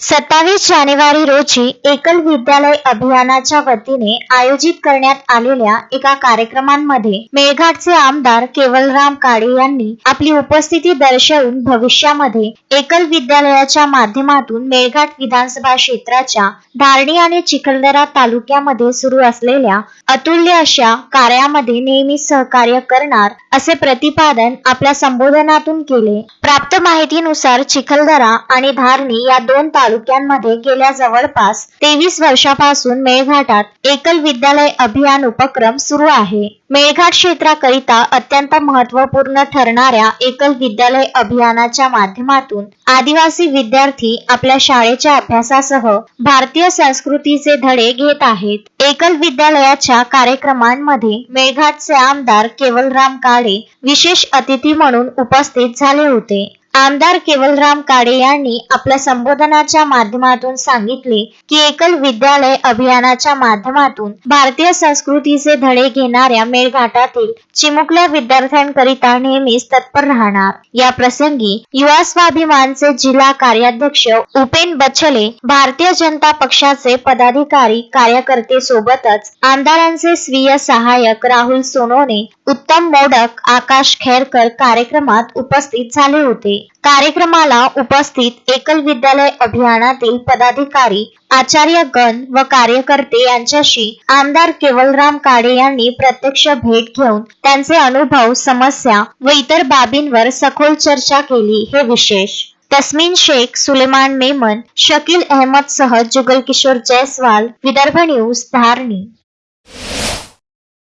27 जानेवारी रोजी एकल विद्यालय अभियानाच्या वतीने आयोजित करण्यात आलेल्या एका कार्यक्रमामध्ये मेळघाटचे आमदार केवलराम काळे यांनी आपली उपस्थिती दर्शवून भविष्यामध्ये एकल विद्यालयाच्या माध्यमातून मेळघाट विधानसभा क्षेत्राच्या धारणी आणि चिखलदरा तालुक्यामध्ये सुरू असलेल्या अतुल्य अशा कार्यामध्ये नेहमी सहकार्य करणार असे प्रतिपादन आपल्या संबोधनातून केले। प्राप्त माहितीनुसार चिखलदरा आणि धारणी या दोन तालुक्यांमध्ये गेल्या जवळपास 23 वर्षापासून मेळघाटात एकल विद्यालय अभियान उपक्रम सुरू आहे। मेळघाट क्षेत्राकरिता अत्यंत महत्त्वपूर्ण ठरणाऱ्या एकल विद्यालय अभियानाच्या माध्यमातून आदिवासी विद्यार्थी आपल्या शाळेच्या अभ्यासासह भारतीय संस्कृतीचे धडे घेत आहेत। एकल विद्यालयाच्या कार्यक्रमांमध्ये मेळघाटचे आमदार केवलराम काळे विशेष अतिथी म्हणून उपस्थित झाले होते। आमदार केवलराम काळे यांनी आपल्या संबोधनाच्या माध्यमातून सांगितले की एकल विद्यालय अभियानाच्या माध्यमातून भारतीय संस्कृतीचे धडे घेणाऱ्या मेळघाटातील चिमुकल्या विद्यार्थ्यांकरिता नेहमीच तत्पर राहणार। या प्रसंगी युवा स्वाभिमानचे जिल्हा कार्याध्यक्ष उपेन बछले, भारतीय जनता पक्षाचे पदाधिकारी कार्यकर्ते सोबतच आमदारांचे स्वीय सहाय्यक राहुल सोनोने, उत्तम मोडक, आकाश खैरकर कार्यक्रमात उपस्थित झाले होते। कार्यक्रमाला उपस्थित एकल विद्यालय अभियानातील पदाधिकारी, आचार्यगण व कार्यकर्ते यांच्याशी आमदार केवलराम काळे यांनी प्रत्यक्ष भेट घेऊन त्यांचे अनुभव, समस्या व इतर बाबींवर सखोल चर्चा केली हे विशेष। तस्मीन शेख, सुलेमान मेमन, शकील अहमद सह जुगल किशोर जयस्वाल, विदर्भ न्यूज, धारणी।